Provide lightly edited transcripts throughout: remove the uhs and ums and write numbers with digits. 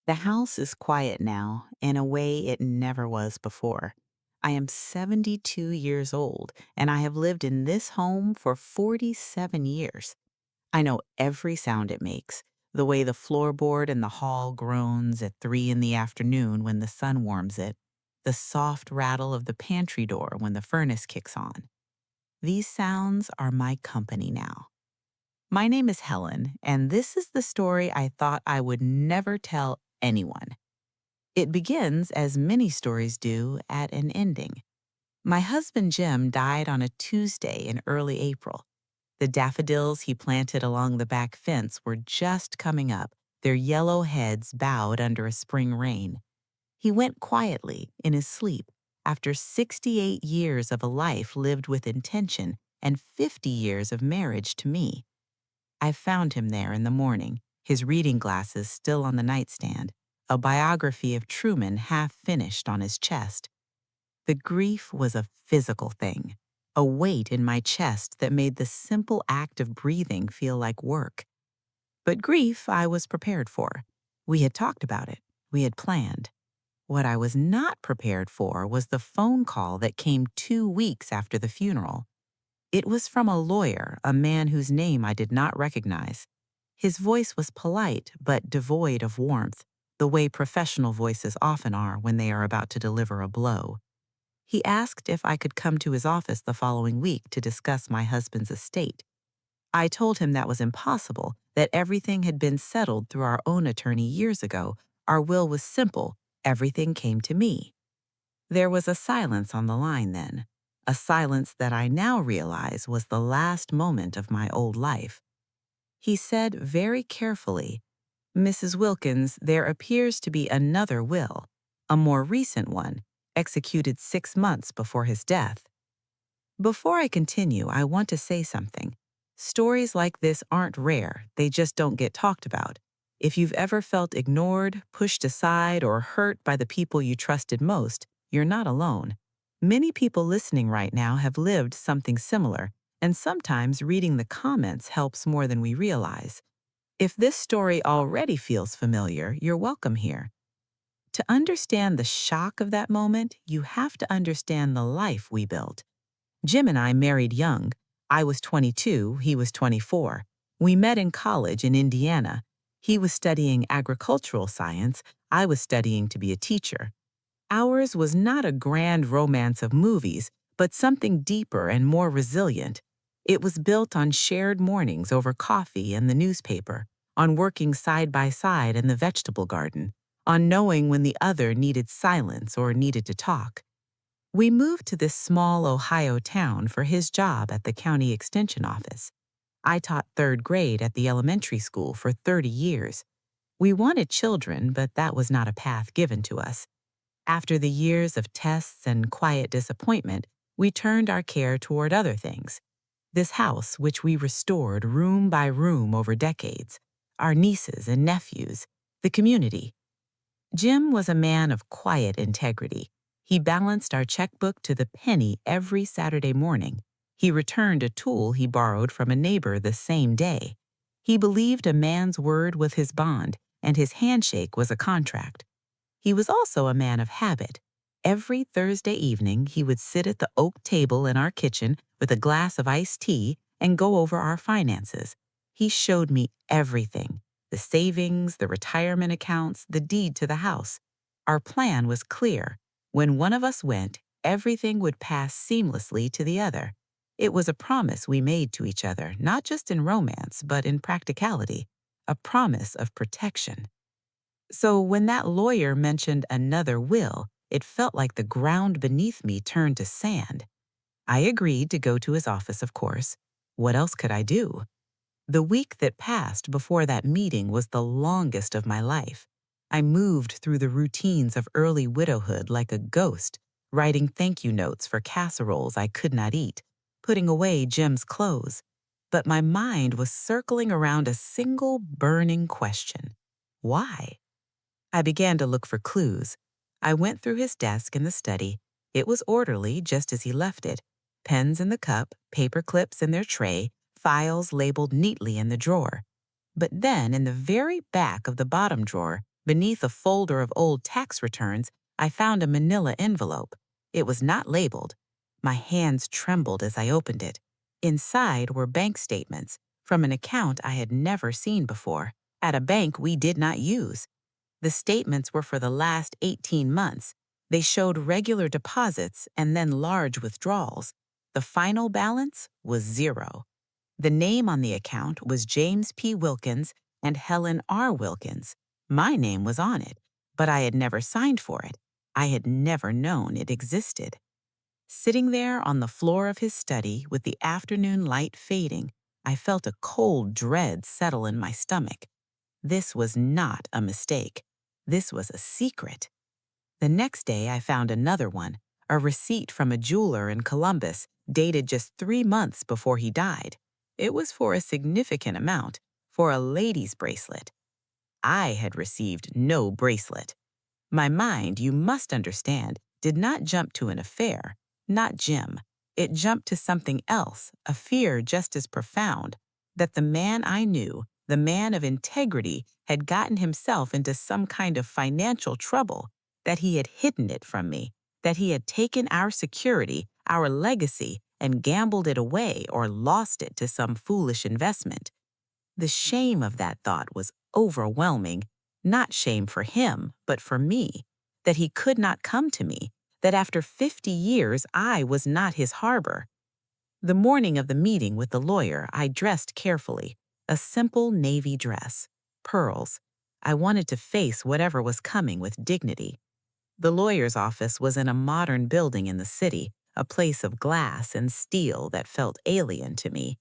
The house is quiet now in a way it never was before. I am 72 years old and I have lived in this home for 47 years. I know every sound it makes, the way the floorboard in the hall groans at 3 in the afternoon when the sun warms it, the soft rattle of the pantry door when the furnace kicks on. These sounds are my company now. My name is Helen, and this is the story I thought I would never tell anyone. It begins, as many stories do, at an ending. My husband Jim died on a Tuesday in early April. The daffodils he planted along the back fence were just coming up, their yellow heads bowed under a spring rain. He went quietly, in his sleep, after 68 years of a life lived with intention and 50 years of marriage to me. I found him there in the morning, his reading glasses still on the nightstand, a biography of Truman half finished on his chest. The grief was a physical thing, a weight in my chest that made the simple act of breathing feel like work. But grief I was prepared for. We had talked about it. We had planned. What I was not prepared for was the phone call that came 2 weeks after the funeral. It was from a lawyer, a man whose name I did not recognize. His voice was polite but devoid of warmth, the way professional voices often are when they are about to deliver a blow. He asked if I could come to his office the following week to discuss my husband's estate. I told him that was impossible, that everything had been settled through our own attorney years ago. Our will was simple. Everything came to me. There was a silence on the line then, a silence that I now realize was the last moment of my old life. He said very carefully, "Mrs. Wilkins, there appears to be another will, a more recent one, executed 6 months before his death." Before I continue, I want to say something. Stories like this aren't rare, they just don't get talked about. If you've ever felt ignored, pushed aside, or hurt by the people you trusted most, you're not alone. Many people listening right now have lived something similar, and sometimes reading the comments helps more than we realize. If this story already feels familiar, you're welcome here. To understand the shock of that moment, you have to understand the life we built. Jim and I married young. I was 22, he was 24. We met in college in Indiana. He was studying agricultural science, I was studying to be a teacher. Ours was not a grand romance of movies, but something deeper and more resilient. It was built on shared mornings over coffee and the newspaper, on working side by side in the vegetable garden, on knowing when the other needed silence or needed to talk. We moved to this small Ohio town for his job at the county extension office. I taught third grade at the elementary school for 30 years. We wanted children, but that was not a path given to us. After the years of tests and quiet disappointment, we turned our care toward other things. This house, which we restored room by room over decades, our nieces and nephews, the community. Jim was a man of quiet integrity. He balanced our checkbook to the penny every Saturday morning. He returned a tool he borrowed from a neighbor the same day. He believed a man's word was his bond, and his handshake was a contract. He was also a man of habit. Every Thursday evening, he would sit at the oak table in our kitchen with a glass of iced tea and go over our finances. He showed me everything: the savings, the retirement accounts, the deed to the house. Our plan was clear. When one of us went, everything would pass seamlessly to the other. It was a promise we made to each other, not just in romance, but in practicality, a promise of protection. So when that lawyer mentioned another will, it felt like the ground beneath me turned to sand. I agreed to go to his office, of course. What else could I do? The week that passed before that meeting was the longest of my life. I moved through the routines of early widowhood like a ghost, writing thank you notes for casseroles I could not eat, putting away Jim's clothes. But my mind was circling around a single burning question. Why? I began to look for clues. I went through his desk in the study. It was orderly, just as he left it. Pens in the cup, paper clips in their tray, files labeled neatly in the drawer. But then, in the very back of the bottom drawer, Beneath a folder of old tax returns, I found a manila envelope. It was not labeled. My hands trembled as I opened it. Inside were bank statements from an account I had never seen before, at a bank we did not use. The statements were for the last 18 months. They showed regular deposits and then large withdrawals. The final balance was zero. The name on the account was James P. Wilkins and Helen R. Wilkins. My name was on it, but I had never signed for it. I had never known it existed. Sitting there on the floor of his study with the afternoon light fading, I felt a cold dread settle in my stomach. This was not a mistake. This was a secret. The next day I found another one, a receipt from a jeweler in Columbus, dated just 3 months before he died. It was for a significant amount, for a lady's bracelet. I had received no bracelet. My mind, you must understand, did not jump to an affair, not Jim. It jumped to something else, a fear just as profound, that the man I knew, the man of integrity, had gotten himself into some kind of financial trouble, that he had hidden it from me, that he had taken our security, our legacy, and gambled it away or lost it to some foolish investment. The shame of that thought was overwhelming, not shame for him, but for me, that he could not come to me, that after 50 years I was not his harbor. The morning of the meeting with the lawyer, I dressed carefully, a simple navy dress, pearls. I wanted to face whatever was coming with dignity. The lawyer's office was in a modern building in the city, a place of glass and steel that felt alien to me.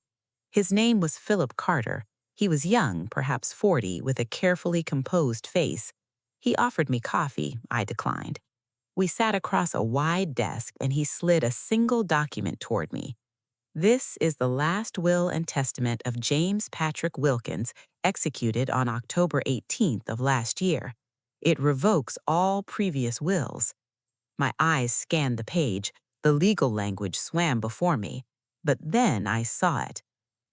His name was Philip Carter. He was young, perhaps 40, with a carefully composed face. He offered me coffee. I declined. We sat across a wide desk, and he slid a single document toward me. This is the last will and testament of James Patrick Wilkins, executed on October 18th of last year. It revokes all previous wills. My eyes scanned the page. The legal language swam before me. But then I saw it.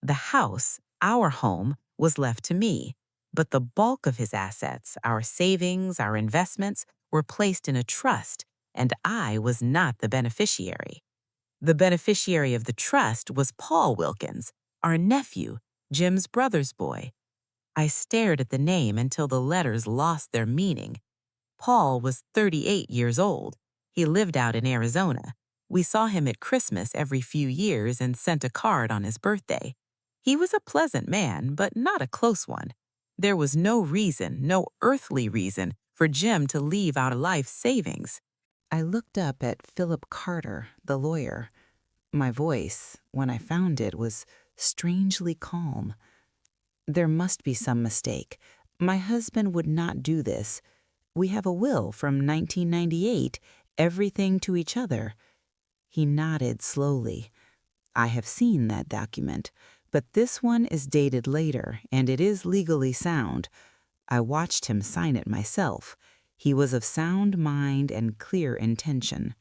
The house, our home, was left to me, but the bulk of his assets, our savings, our investments, were placed in a trust, and I was not the beneficiary. The beneficiary of the trust was Paul Wilkins, our nephew, Jim's brother's boy. I stared at the name until the letters lost their meaning. Paul was 38 years old. He lived out in Arizona. We saw him at Christmas every few years and sent a card on his birthday. He was a pleasant man, but not a close one. There was no reason, no earthly reason, for Jim to leave our life savings. I looked up at Philip Carter, the lawyer. My voice, when I found it, was strangely calm. There must be some mistake. My husband would not do this. We have a will from 1998, everything to each other. He nodded slowly. I have seen that document, but this one is dated later, and it is legally sound. I watched him sign it myself. He was of sound mind and clear intention.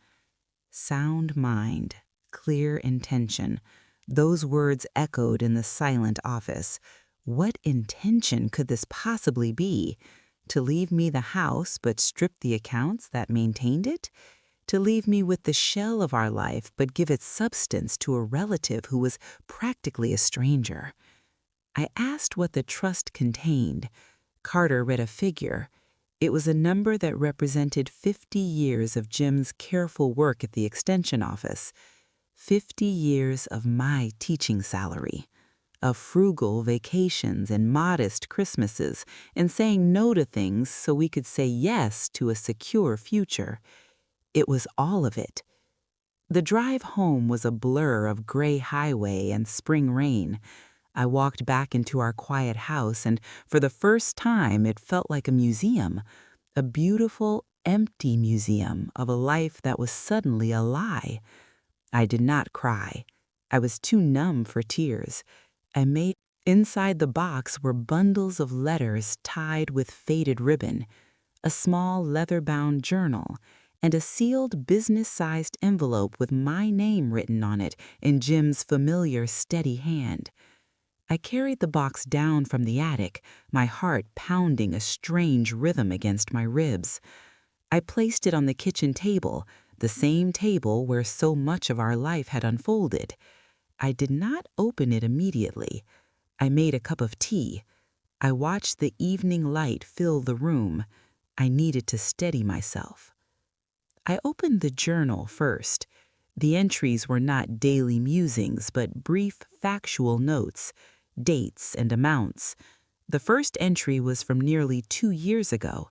Sound mind, clear intention. Those words echoed in the silent office. What intention could this possibly be? To leave me the house but strip the accounts that maintained it? To leave me with the shell of our life but give its substance to a relative who was practically a stranger? I asked what the trust contained. Carter read a figure. It was a number that represented 50 years of Jim's careful work at the extension office, 50 years of my teaching salary, of frugal vacations and modest Christmases, and saying no to things so we could say yes to a secure future. It was all of it. The drive home was a blur of gray highway and spring rain. I walked back into our quiet house, and for the first time it felt like a museum, a beautiful, empty museum of a life that was suddenly a lie. I did not cry. I was too numb for tears. Inside the box were bundles of letters tied with faded ribbon, a small leather-bound journal, and a sealed business-sized envelope with my name written on it in Jim's familiar, steady hand. I carried the box down from the attic, my heart pounding a strange rhythm against my ribs. I placed it on the kitchen table, the same table where so much of our life had unfolded. I did not open it immediately. I made a cup of tea. I watched the evening light fill the room. I needed to steady myself. I opened the journal first. The entries were not daily musings, but brief factual notes, dates and amounts. The first entry was from nearly 2 years ago.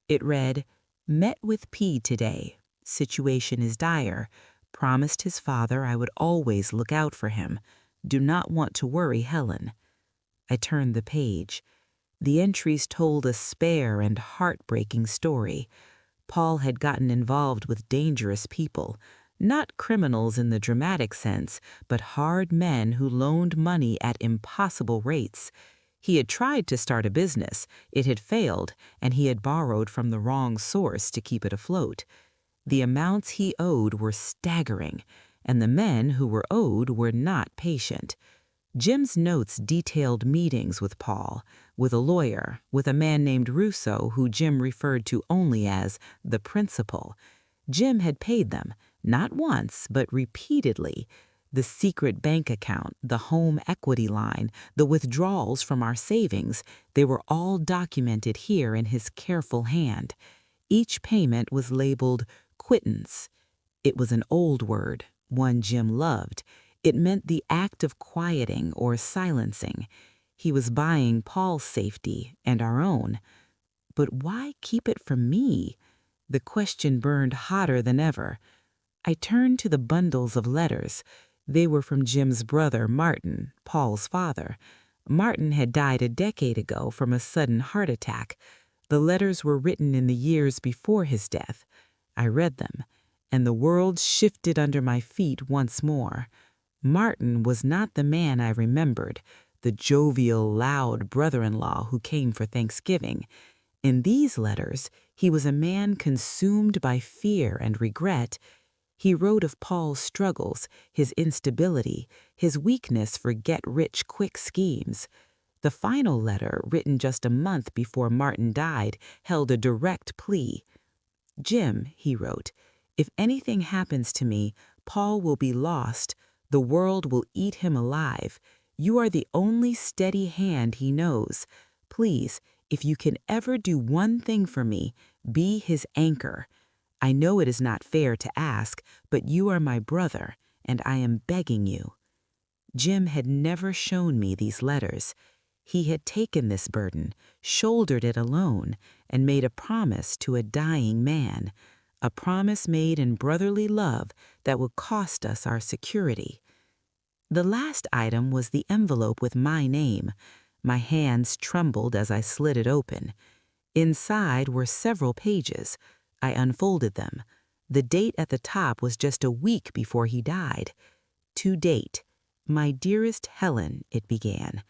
It read, "Met with P today. Situation is dire. Promised his father I would always look out for him. Do not want to worry Helen." I turned the page. The entries told a spare and heartbreaking story. Paul had gotten involved with dangerous people, not criminals in the dramatic sense, but hard men who loaned money at impossible rates. He had tried to start a business, it had failed, and he had borrowed from the wrong source to keep it afloat. The amounts he owed were staggering, and the men who were owed were not patient. Jim's notes detailed meetings with Paul, with a lawyer, with a man named Russo who Jim referred to only as the principal. Jim had paid them, not once, but repeatedly. The secret bank account, the home equity line, the withdrawals from our savings, they were all documented here in his careful hand. Each payment was labeled quittance. It was an old word, one Jim loved. It meant the act of quieting or silencing. He was buying Paul's safety and our own. But why keep it from me? The question burned hotter than ever. I turned to the bundles of letters. They were from Jim's brother, Martin, Paul's father. Martin had died a decade ago from a sudden heart attack. The letters were written in the years before his death. I read them, and the world shifted under my feet once more. Martin was not the man I remembered, the jovial, loud brother-in-law who came for Thanksgiving. In these letters, he was a man consumed by fear and regret. He wrote of Paul's struggles, his instability, his weakness for get-rich-quick schemes. The final letter, written just a month before Martin died, held a direct plea. "Jim," he wrote, "if anything happens to me, Paul will be lost. The world will eat him alive. You are the only steady hand he knows. Please, if you can ever do one thing for me, be his anchor. I know it is not fair to ask, but you are my brother, and I am begging you." Jim had never shown me these letters. He had taken this burden, shouldered it alone, and made a promise to a dying man, a promise made in brotherly love that would cost us our security. The last item was the envelope with my name. My hands trembled as I slid it open. Inside were several pages. I unfolded them. The date at the top was just a week before he died. To date, "My dearest Helen," it began.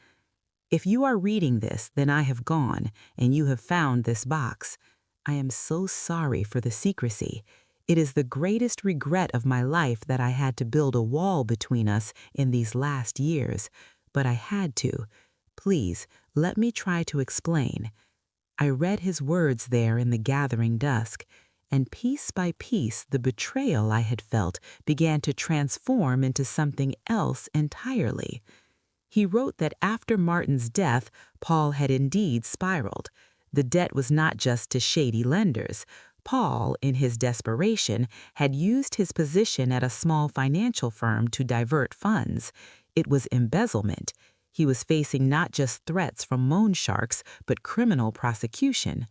"If you are reading this, then I have gone, and you have found this box. I am so sorry for the secrecy. It is the greatest regret of my life that I had to build a wall between us in these last years, but I had to. Please, let me try to explain." I read his words there in the gathering dusk, and piece by piece the betrayal I had felt began to transform into something else entirely. He wrote that after Martin's death, Paul had indeed spiraled. The debt was not just to shady lenders. Paul, in his desperation, had used his position at a small financial firm to divert funds. It was embezzlement. He was facing not just threats from loan sharks, but criminal prosecution.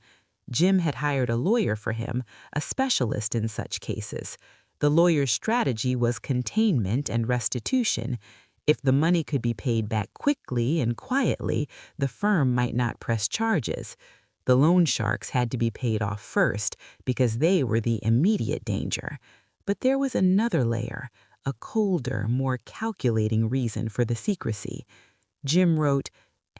Jim had hired a lawyer for him, a specialist in such cases. The lawyer's strategy was containment and restitution. If the money could be paid back quickly and quietly, the firm might not press charges. The loan sharks had to be paid off first because they were the immediate danger. But there was another layer, a colder, more calculating reason for the secrecy. Jim wrote,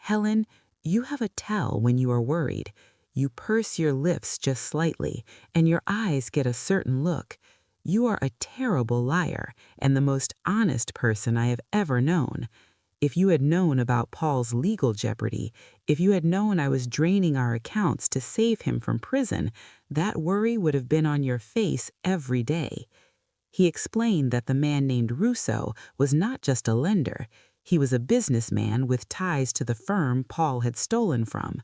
"Helen, you have a tell when you are worried. You purse your lips just slightly, and your eyes get a certain look. You are a terrible liar and the most honest person I have ever known. If you had known about Paul's legal jeopardy, if you had known I was draining our accounts to save him from prison, that worry would have been on your face every day. He explained that the man named Russo was not just a lender. He was a businessman with ties to the firm Paul had stolen from.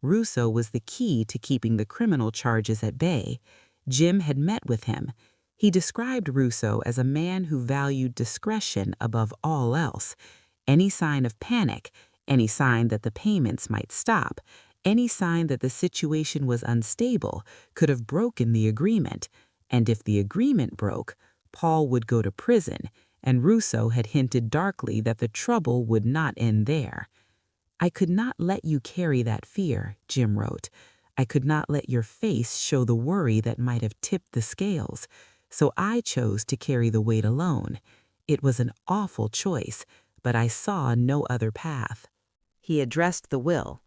Russo was the key to keeping the criminal charges at bay. Jim had met with him. He described Russo as a man who valued discretion above all else. Any sign of panic, any sign that the payments might stop, any sign that the situation was unstable could have broken the agreement. And if the agreement broke, Paul would go to prison, and Russo had hinted darkly that the trouble would not end there. "I could not let you carry that fear," Jim wrote. "I could not let your face show the worry that might have tipped the scales. So I chose to carry the weight alone. It was an awful choice, but I saw no other path." He addressed the will.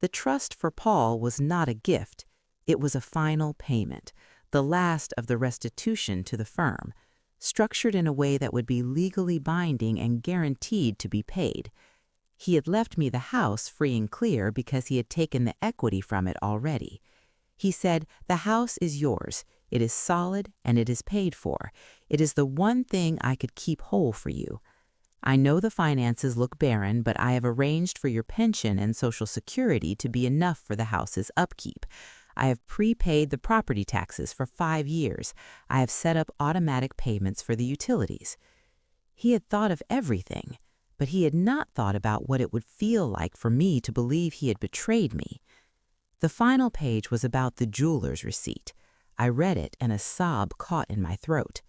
The trust for Paul was not a gift. It was a final payment, the last of the restitution to the firm, structured in a way that would be legally binding and guaranteed to be paid. He had left me the house free and clear because he had taken the equity from it already. He said, "The house is yours. It is solid and it is paid for. It is the one thing I could keep whole for you. I know the finances look barren, but I have arranged for your pension and Social Security to be enough for the house's upkeep. I have prepaid the property taxes for 5 years. I have set up automatic payments for the utilities." He had thought of everything, but he had not thought about what it would feel like for me to believe he had betrayed me. The final page was about the jeweler's receipt. I read it and a sob caught in my throat.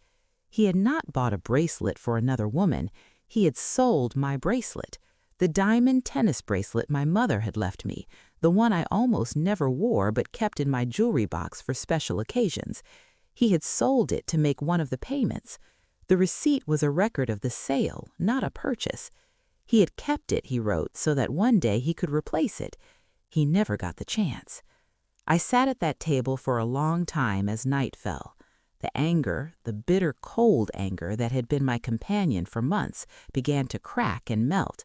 He had not bought a bracelet for another woman. He had sold my bracelet, the diamond tennis bracelet my mother had left me, the one I almost never wore but kept in my jewelry box for special occasions. He had sold it to make one of the payments. The receipt was a record of the sale, not a purchase. He had kept it, he wrote, so that one day he could replace it. He never got the chance. I sat at that table for a long time as night fell. The anger, the bitter, cold anger that had been my companion for months, began to crack and melt.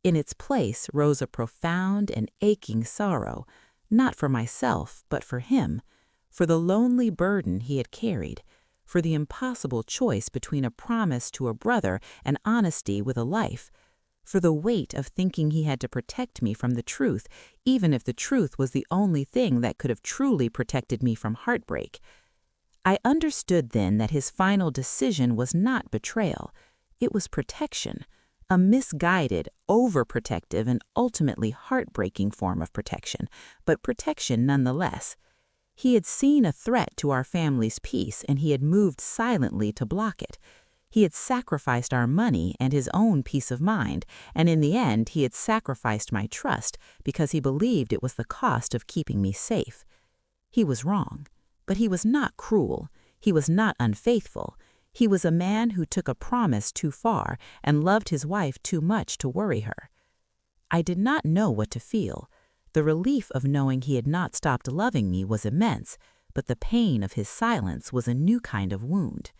In its place rose a profound and aching sorrow, not for myself, but for him, for the lonely burden he had carried, for the impossible choice between a promise to a brother and honesty with a life, for the weight of thinking he had to protect me from the truth, even if the truth was the only thing that could have truly protected me from heartbreak. I understood then that his final decision was not betrayal. It was protection, a misguided, overprotective, and ultimately heartbreaking form of protection, but protection nonetheless. He had seen a threat to our family's peace, and he had moved silently to block it. He had sacrificed our money and his own peace of mind, and in the end he had sacrificed my trust because he believed it was the cost of keeping me safe. He was wrong. But he was not cruel. He was not unfaithful. He was a man who took a promise too far and loved his wife too much to worry her. I did not know what to feel. The relief of knowing he had not stopped loving me was immense, but the pain of his silence was a new kind of wound.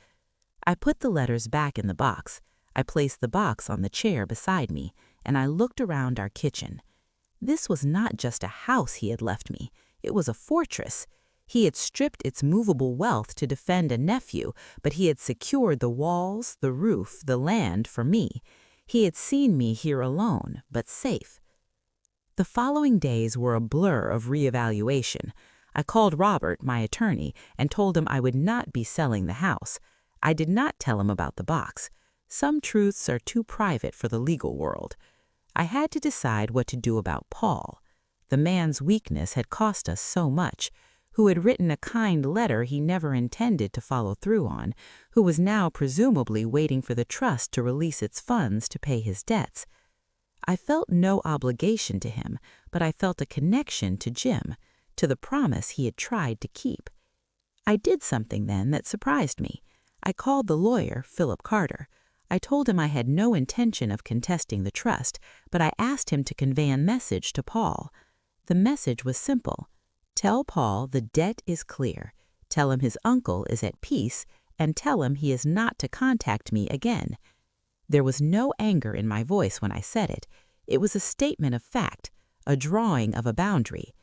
I put the letters back in the box. I placed the box on the chair beside me, and I looked around our kitchen. This was not just a house he had left me. It was a fortress. He had stripped its movable wealth to defend a nephew, but he had secured the walls, the roof, the land for me. He had seen me here alone, but safe. The following days were a blur of reevaluation. I called Robert, my attorney, and told him I would not be selling the house. I did not tell him about the box. Some truths are too private for the legal world. I had to decide what to do about Paul. The man's weakness had cost us so much, who had written a kind letter he never intended to follow through on, who was now presumably waiting for the trust to release its funds to pay his debts. I felt no obligation to him, but I felt a connection to Jim, to the promise he had tried to keep. I did something then that surprised me. I called the lawyer, Philip Carter. I told him I had no intention of contesting the trust, but I asked him to convey a message to Paul. The message was simple. Tell Paul the debt is clear. Tell him his uncle is at peace, and tell him he is not to contact me again. There was no anger in my voice when I said it. It was a statement of fact, a drawing of a boundary.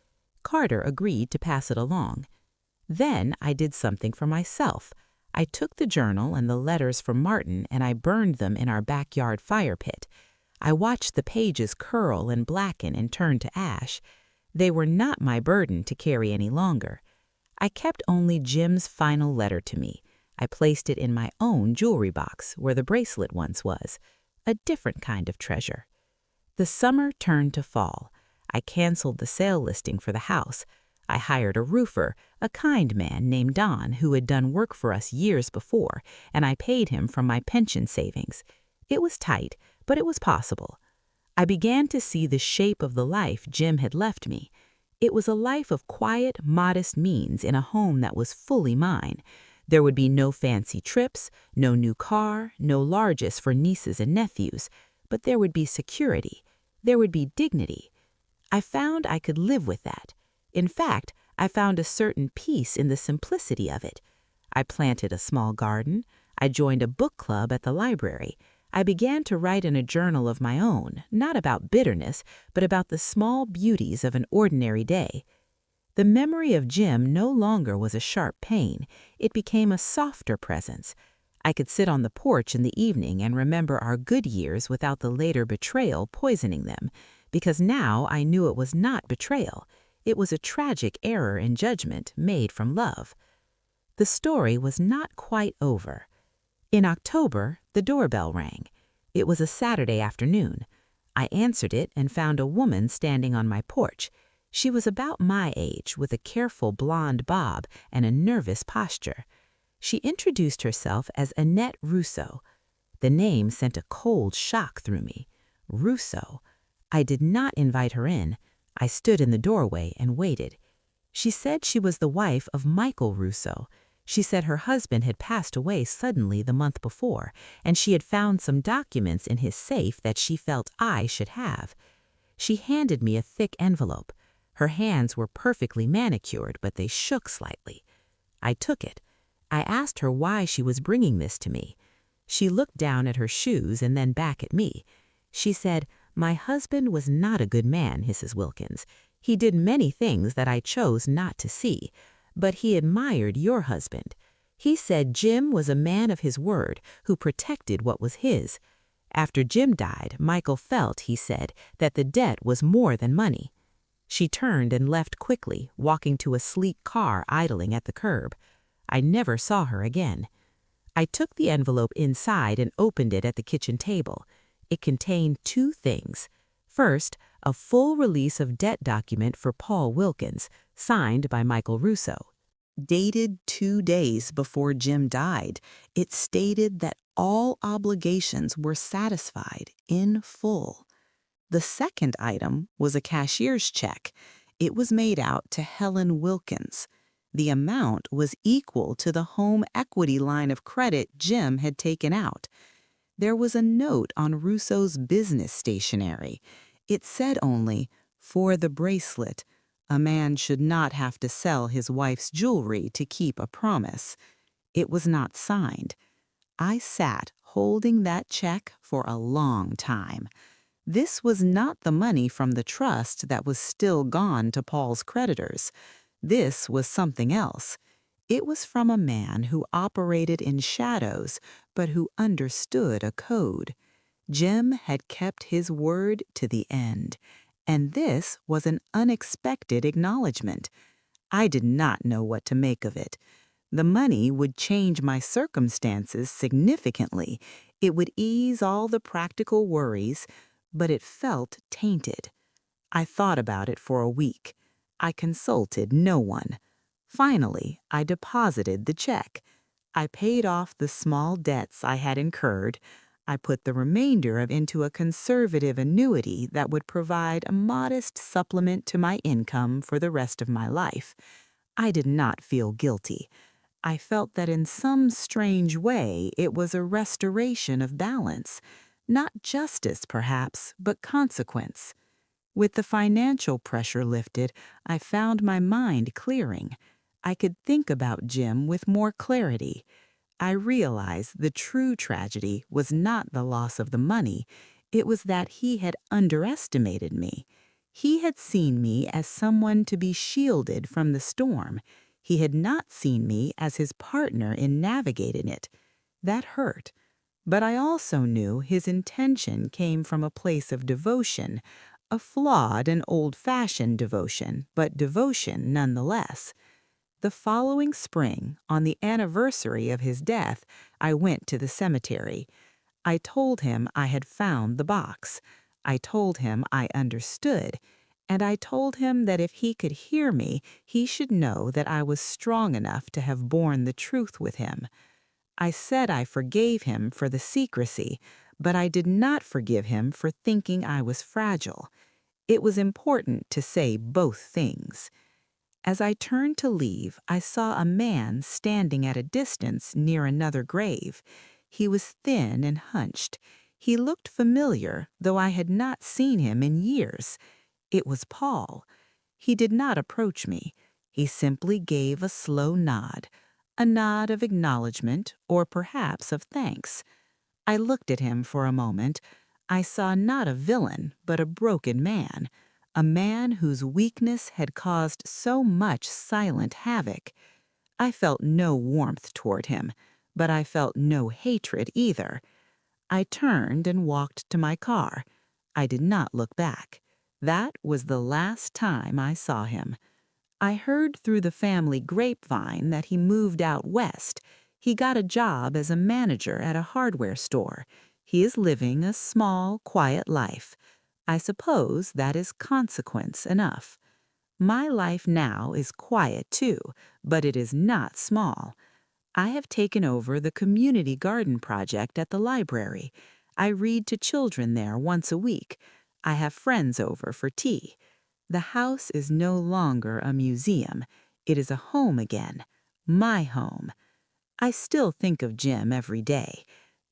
Carter agreed to pass it along. Then I did something for myself. I took the journal and the letters from Martin and I burned them in our backyard fire pit. I watched the pages curl and blacken and turn to ash. They were not my burden to carry any longer. I kept only Jim's final letter to me. I placed it in my own jewelry box where the bracelet once was, a different kind of treasure. The summer turned to fall. I canceled the sale listing for the house. I hired a roofer, a kind man named Don who had done work for us years before, and I paid him from my pension savings. It was tight, but it was possible. I began to see the shape of the life Jim had left me. It was a life of quiet, modest means in a home that was fully mine. There would be no fancy trips, no new car, no largesse for nieces and nephews, but there would be security. There would be dignity. I found I could live with that. In fact, I found a certain peace in the simplicity of it. I planted a small garden. I joined a book club at the library. I began to write in a journal of my own, not about bitterness, but about the small beauties of an ordinary day. The memory of Jim no longer was a sharp pain. It became a softer presence. I could sit on the porch in the evening and remember our good years without the later betrayal poisoning them, because now I knew it was not betrayal. It was a tragic error in judgment made from love. The story was not quite over. In October, the doorbell rang. It was a Saturday afternoon. I answered it and found a woman standing on my porch. She was about my age, with a careful blonde bob and a nervous posture. She introduced herself as Annette Rousseau. The name sent a cold shock through me. Rousseau. I did not invite her in. I stood in the doorway and waited. She said she was the wife of Michael Rousseau. She said her husband had passed away suddenly the month before, and she had found some documents in his safe that she felt I should have. She handed me a thick envelope. Her hands were perfectly manicured, but they shook slightly. I took it. I asked her why she was bringing this to me. She looked down at her shoes and then back at me. She said, "My husband was not a good man, Mrs. Wilkins. He did many things that I chose not to see, but he admired your husband. He said Jim was a man of his word who protected what was his. After Jim died, Michael felt, he said, that the debt was more than money." She turned and left quickly, walking to a sleek car idling at the curb. I never saw her again. I took the envelope inside and opened it at the kitchen table. It contained two things. First, a full release of debt document for Paul Wilkins, signed by Michael Rousseau. Dated 2 days before Jim died, it stated that all obligations were satisfied in full. The second item was a cashier's check. It was made out to Helen Wilkins. The amount was equal to the home equity line of credit Jim had taken out. There was a note on Rousseau's business stationery. It said only, "For the bracelet. A man should not have to sell his wife's jewelry to keep a promise." It was not signed. I sat holding that check for a long time. This was not the money from the trust that was still gone to Paul's creditors. This was something else. It was from a man who operated in shadows, but who understood a code. Jim had kept his word to the end, and this was an unexpected acknowledgement. I did not know what to make of it. The money would change my circumstances significantly. It would ease all the practical worries, but it felt tainted. I thought about it for a week. I consulted no one. Finally, I deposited the check. I paid off the small debts I had incurred. I put the remainder into a conservative annuity that would provide a modest supplement to my income for the rest of my life. I did not feel guilty. I felt that in some strange way it was a restoration of balance. Not justice, perhaps, but consequence. With the financial pressure lifted, I found my mind clearing. I could think about Jim with more clarity. I realized the true tragedy was not the loss of the money, it was that he had underestimated me. He had seen me as someone to be shielded from the storm. He had not seen me as his partner in navigating it. That hurt. But I also knew his intention came from a place of devotion, a flawed and old-fashioned devotion, but devotion nonetheless. The following spring, on the anniversary of his death, I went to the cemetery. I told him I had found the box. I told him I understood. And I told him that if he could hear me, he should know that I was strong enough to have borne the truth with him. I said I forgave him for the secrecy, but I did not forgive him for thinking I was fragile. It was important to say both things. As I turned to leave, I saw a man standing at a distance near another grave. He was thin and hunched. He looked familiar, though I had not seen him in years. It was Paul. He did not approach me. He simply gave a nod of acknowledgement or perhaps of thanks. I looked at him for a moment. I saw not a villain, but a broken man, a man whose weakness had caused so much silent havoc. I felt no warmth toward him, but I felt no hatred either. I turned and walked to my car. I did not look back. That was the last time I saw him. I heard through the family grapevine that he moved out west. He got a job as a manager at a hardware store. He is living a small, quiet life. I suppose that is consequence enough. My life now is quiet too, but it is not small. I have taken over the community garden project at the library. I read to children there once a week. I have friends over for tea. The house is no longer a museum. It is a home again, my home. I still think of Jim every day.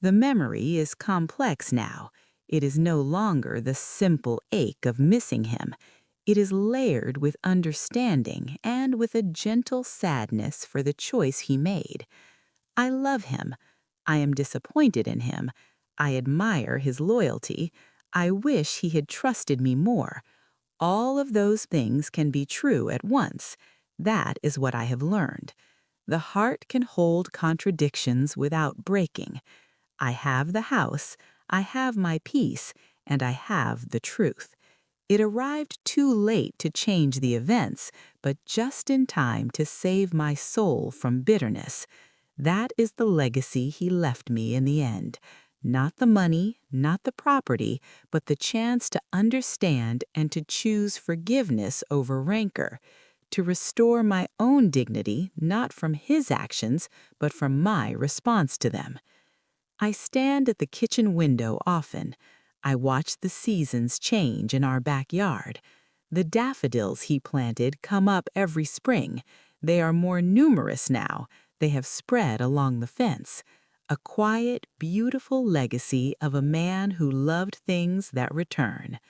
The memory is complex now. It is no longer the simple ache of missing him. It is layered with understanding and with a gentle sadness for the choice he made. I love him. I am disappointed in him. I admire his loyalty. I wish he had trusted me more. All of those things can be true at once. That is what I have learned. The heart can hold contradictions without breaking. I have the house, I have my peace, and I have the truth. It arrived too late to change the events, but just in time to save my soul from bitterness. That is the legacy he left me in the end. Not the money, not the property, but the chance to understand and to choose forgiveness over rancor, to restore my own dignity not from his actions, but from my response to them. I stand at the kitchen window often. I watch the seasons change in our backyard. The daffodils he planted come up every spring. They are more numerous now. They have spread along the fence. A quiet, beautiful legacy of a man who loved things that return.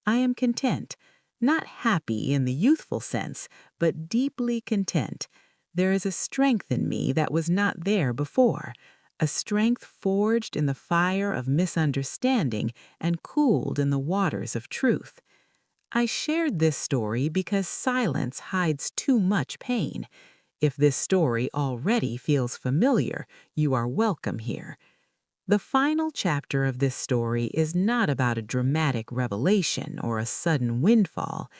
I am content, not happy in the youthful sense, but deeply content. There is a strength in me that was not there before, a strength forged in the fire of misunderstanding and cooled in the waters of truth. I shared this story because silence hides too much pain. If this story already feels familiar, you are welcome here. The final chapter of this story is not about a dramatic revelation or a sudden windfall.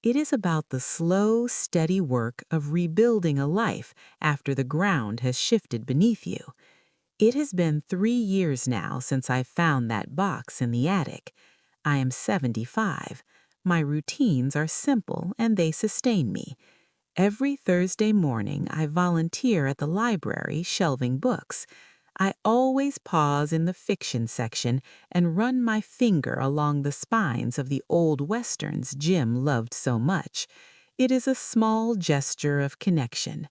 It is about the slow, steady work of rebuilding a life after the ground has shifted beneath you. It has been 3 years now since I found that box in the attic. I am 75. My routines are simple and they sustain me. Every Thursday morning, I volunteer at the library shelving books. I always pause in the fiction section and run my finger along the spines of the old westerns Jim loved so much. It is a small gesture of connection.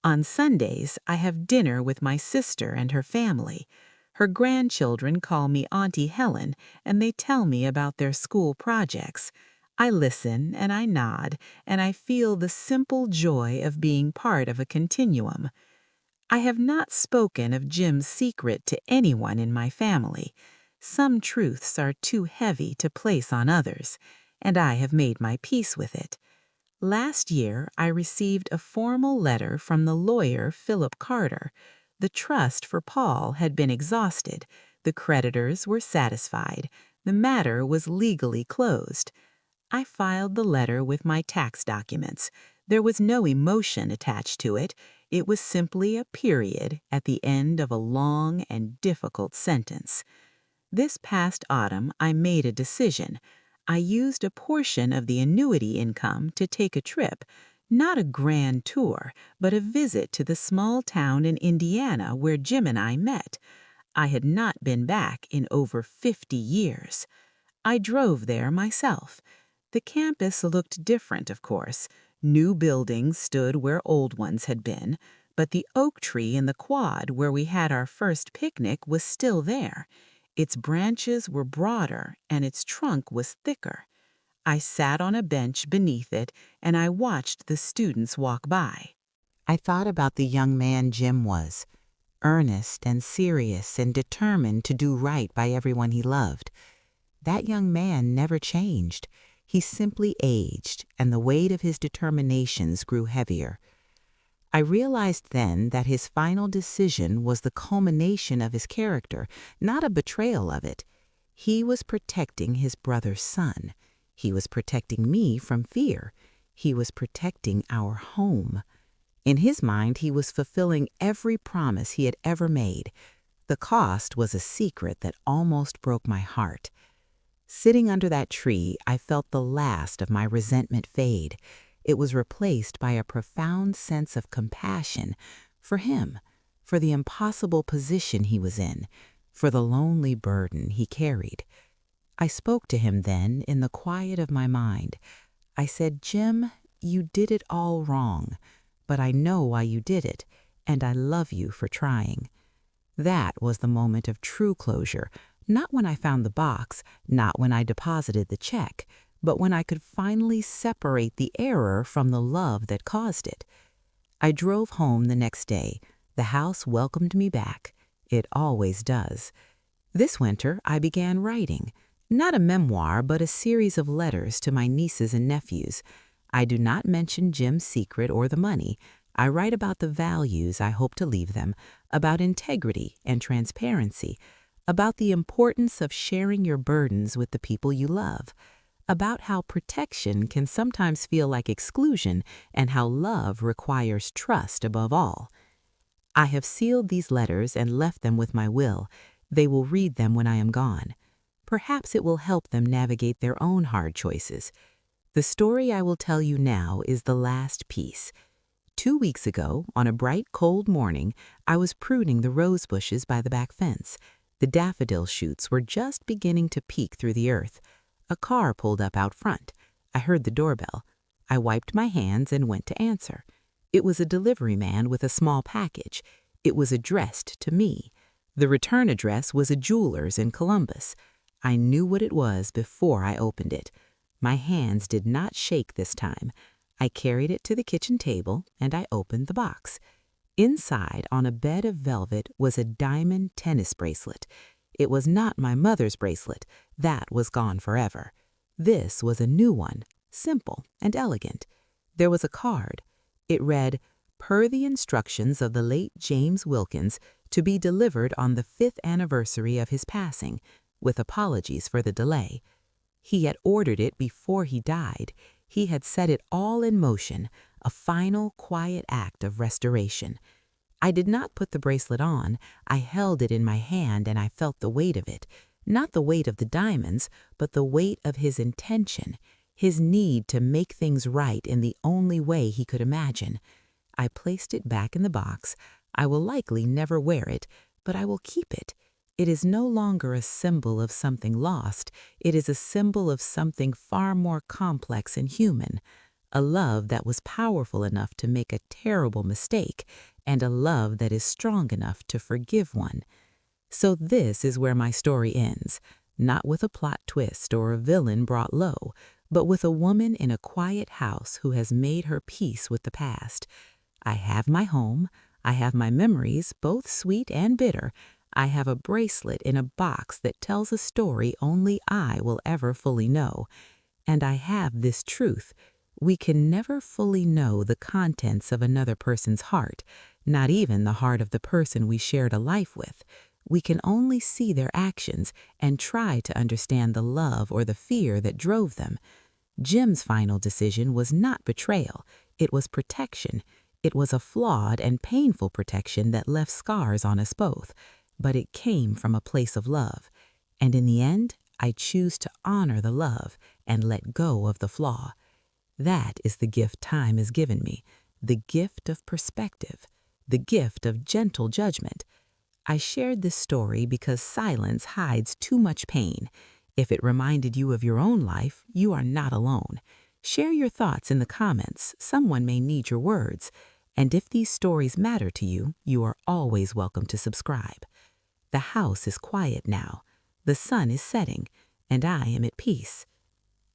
On Sundays, I have dinner with my sister and her family. Her grandchildren call me Auntie Helen, and they tell me about their school projects. I listen and I nod, and I feel the simple joy of being part of a continuum. I have not spoken of Jim's secret to anyone in my family. Some truths are too heavy to place on others, and I have made my peace with it. Last year, I received a formal letter from the lawyer Philip Carter. The trust for Paul had been exhausted. The creditors were satisfied. The matter was legally closed. I filed the letter with my tax documents. There was no emotion attached to it. It was simply a period at the end of a long and difficult sentence. This past autumn, I made a decision. I used a portion of the annuity income to take a trip, not a grand tour, but a visit to the small town in Indiana where Jim and I met. I had not been back in over 50 years. I drove there myself. The campus looked different, of course. New buildings stood where old ones had been, but the oak tree in the quad where we had our first picnic was still there. Its branches were broader and its trunk was thicker. I sat on a bench beneath it and I watched the students walk by. I thought about the young man Jim was, earnest and serious and determined to do right by everyone he loved. That young man never changed. He simply aged, and the weight of his determinations grew heavier. I realized then that his final decision was the culmination of his character, not a betrayal of it. He was protecting his brother's son. He was protecting me from fear. He was protecting our home. In his mind, he was fulfilling every promise he had ever made. The cost was a secret that almost broke my heart. Sitting under that tree, I felt the last of my resentment fade. It was replaced by a profound sense of compassion for him, for the impossible position he was in, for the lonely burden he carried. I spoke to him then in the quiet of my mind. I said, "Jim, you did it all wrong, but I know why you did it, and I love you for trying." That was the moment of true closure, not when I found the box, not when I deposited the check, but when I could finally separate the error from the love that caused it. I drove home the next day. The house welcomed me back. It always does. This winter, I began writing. Not a memoir, but a series of letters to my nieces and nephews. I do not mention Jim's secret or the money. I write about the values I hope to leave them, about integrity and transparency, about the importance of sharing your burdens with the people you love, about how protection can sometimes feel like exclusion and how love requires trust above all. I have sealed these letters and left them with my will. They will read them when I am gone. Perhaps it will help them navigate their own hard choices. The story I will tell you now is the last piece. 2 weeks ago, on a bright, cold morning, I was pruning the rose bushes by the back fence. The daffodil shoots were just beginning to peek through the earth. A car pulled up out front. I heard the doorbell. I wiped my hands and went to answer. It was a delivery man with a small package. It was addressed to me. The return address was a jeweler's in Columbus. I knew what it was before I opened it. My hands did not shake this time. I carried it to the kitchen table and I opened the box. Inside, on a bed of velvet, was a diamond tennis bracelet. It was not my mother's bracelet. That was gone forever. This was a new one, simple and elegant. There was a card. It read, "Per the instructions of the late James Wilkins, to be delivered on the 5th anniversary of his passing, with apologies for the delay." He had ordered it before he died. He had set it all in motion, a final, quiet act of restoration. I did not put the bracelet on. I held it in my hand and I felt the weight of it. Not the weight of the diamonds, but the weight of his intention, his need to make things right in the only way he could imagine. I placed it back in the box. I will likely never wear it, but I will keep it. It is no longer a symbol of something lost. It is a symbol of something far more complex and human, a love that was powerful enough to make a terrible mistake, and a love that is strong enough to forgive one. So this is where my story ends, not with a plot twist or a villain brought low, but with a woman in a quiet house who has made her peace with the past. I have my home, I have my memories, both sweet and bitter. I have a bracelet in a box that tells a story only I will ever fully know. And I have this truth. We can never fully know the contents of another person's heart, not even the heart of the person we shared a life with. We can only see their actions and try to understand the love or the fear that drove them. Jim's final decision was not betrayal, it was protection. It was a flawed and painful protection that left scars on us both, but it came from a place of love. And in the end, I choose to honor the love and let go of the flaw. That is the gift time has given me, the gift of perspective, the gift of gentle judgment. I shared this story because silence hides too much pain. If it reminded you of your own life, you are not alone. Share your thoughts in the comments. Someone may need your words. And if these stories matter to you, you are always welcome to subscribe. The house is quiet now. The sun is setting, and I am at peace.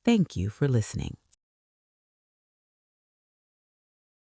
Thank you for listening.